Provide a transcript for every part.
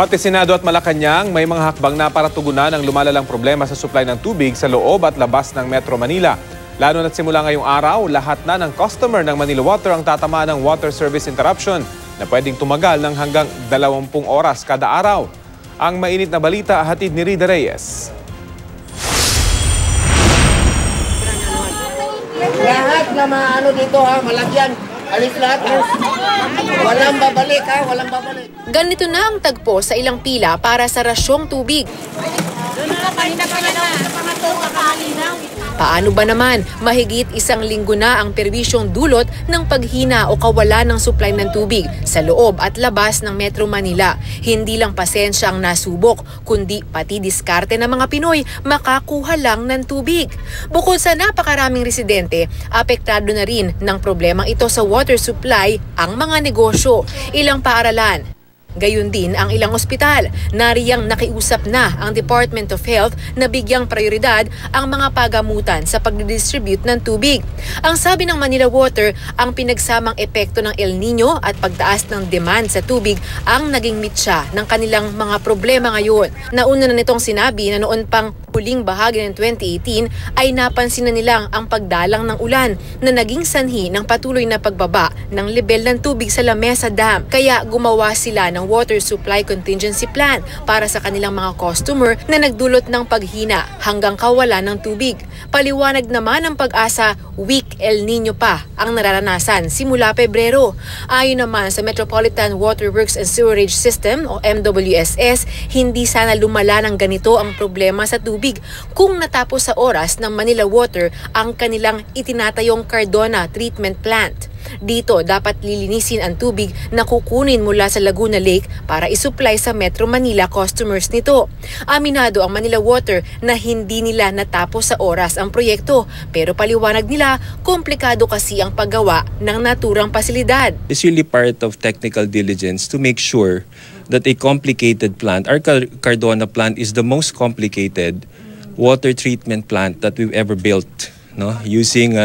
Pati Senado at Malacanang may mga hakbang na para tugunan ang lumalalang problema sa supply ng tubig sa loob at labas ng Metro Manila. Lalo na't simula ngayong araw, lahat na ng customer ng Manila Water ang tatamaan ng water service interruption na pwedeng tumagal ng hanggang 20 oras kada araw. Ang mainit na balita hatid ni Rida Reyes. Lahat na maano dito ha, malagyan. Alis lahat ha. Walang babalik ha, walang babalik. Ganito na ang tagpo sa ilang pila para sa rasyong tubig. Paano ba naman? Mahigit 1 linggo na ang perwisyong dulot ng paghina o kawalan ng supply ng tubig sa loob at labas ng Metro Manila. Hindi lang pasensya ang nasubok, kundi pati diskarte ng mga Pinoy makakuha lang ng tubig. Bukod sa napakaraming residente, apektado na rin ng problemang ito sa water supply ang mga negosyo, ilang paaralan. Gayun din ang ilang ospital. Nariyang nakiusap na ang Department of Health na bigyang prioridad ang mga pagamutan sa pagdidistribute ng tubig. Ang sabi ng Manila Water, ang pinagsamang epekto ng El Nino at pagtaas ng demand sa tubig ang naging mitsa ng kanilang mga problema ngayon. Nauna na nitong sinabi na noon pang huling bahagi ng 2018 ay napansin na nilang ang pagdalang ng ulan na naging sanhi ng patuloy na pagbaba ng level ng tubig sa Lamesa Dam. Kaya gumawa sila ng Water Supply Contingency Plan para sa kanilang mga customer na nagdulot ng paghina hanggang kawalan ng tubig. Paliwanag naman ng Pag-asa, weak El Nino pa ang nararanasan simula Pebrero. Ayon naman sa Metropolitan Water Works and Sewerage System o MWSS, hindi sana lumala ng ganito ang problema sa tubig kung natapos sa oras ng Manila Water ang kanilang itinatayong Cardona Treatment Plant. Dito dapat lilinisin ang tubig na kukunin mula sa Laguna Lake para isupply sa Metro Manila customers nito. Aminado ang Manila Water na hindi nila natapos sa oras ang proyekto, pero paliwanag nila komplikado kasi ang paggawa ng naturang pasilidad. It's really part of technical diligence to make sure that a complicated plant, our Cardona plant is the most complicated water treatment plant that we've ever built. No, using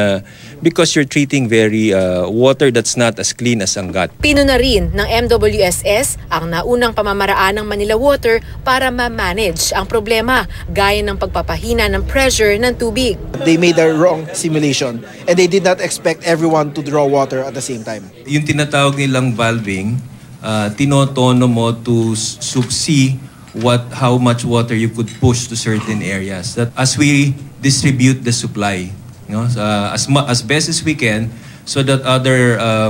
because you're treating very water that's not as clean as Angat. Pino na rin ng MWSS ang naunang pamamaraan ng Manila Water para ma-manage ang problema gaya ng pagpapahina ng pressure ng tubig. They made a wrong simulation and they did not expect everyone to draw water at the same time. Yung tinatawag nilang valving, tinotono mo to see how much water you could push to certain areas. That as we distribute the supply, as best as we can, so that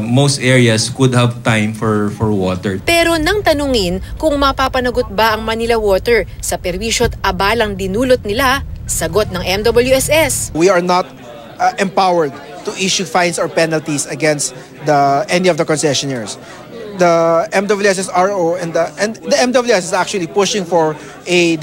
most areas could have time for water. Pero nang tanungin kung mapapanagot ba ang Manila Water sa perwisyo at abalang dinulot nila, sagot ng MWSS. We are not empowered to issue fines or penalties against any of the concessionaires. The MWSS RO and the MWSS is actually pushing for a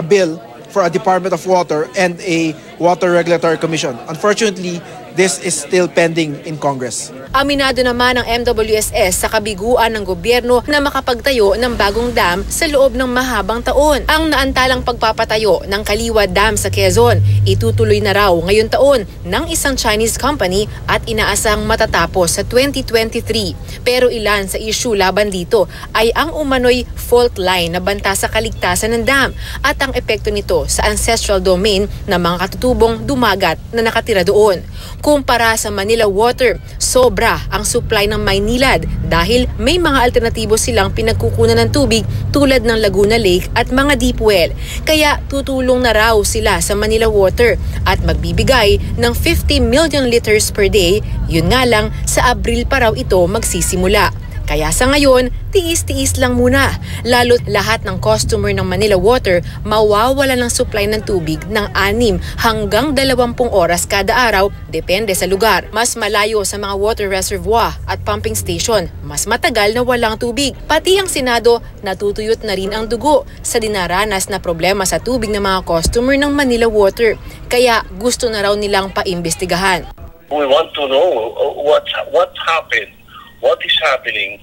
bill for a Department of Water and a Water Regulatory Commission. Unfortunately, this is still pending in Congress. Aminado naman ang MWSS sa kabiguan ng gobyerno na makapagtayo ng bagong dam sa loob ng mahabang taon. Ang naantalang pagpapatayo ng Kaliwa Dam sa Quezon itutuloy na raw ngayon taon ng isang Chinese company at inaasahang matatapos sa 2023. Pero ilan sa issue laban dito ay ang umano'y fault line na banta sa kaligtasan ng dam at ang epekto nito sa ancestral domain ng mga katutubong dumagat na nakatira doon. Kumpara sa Manila Water, sobra ang supply ng Maynilad dahil may mga alternatibo silang pinagkukunan ng tubig tulad ng Laguna Lake at mga deep well. Kaya tutulong na raw sila sa Manila Water at magbibigay ng 50 million liters per day. Yun nga lang, sa Abril pa raw ito magsisimula. Kaya sa ngayon, tiis-tiis lang muna. Lalo't lahat ng customer ng Manila Water mawawala ng supply ng tubig ng 6 hanggang 20 oras kada araw, depende sa lugar. Mas malayo sa mga water reservoir at pumping station, mas matagal na walang tubig. Pati ang Senado, natutuyot na rin ang dugo sa dinaranas na problema sa tubig ng mga customer ng Manila Water. Kaya gusto na raw nilang paimbestigahan. We want to know what happened. What is happening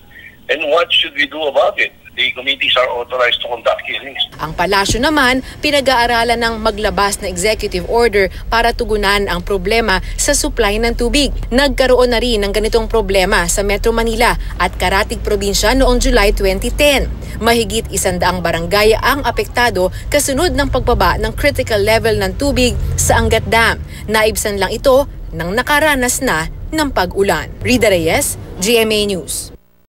and what should we do about it? the committees are authorized to conduct hearings. Ang palasyo naman, pinag-aaralan ng maglabas na executive order para tugunan ang problema sa supply ng tubig. Nagkaroon na rin ng ganitong problema sa Metro Manila at Karatig Probinsya noong July 2010. Mahigit 100 barangay ang apektado kasunod ng pagbaba ng critical level ng tubig sa Angat Dam. Naibsan lang ito nang nakaranas na ng pag-ulan. Rida Reyes, GMA News.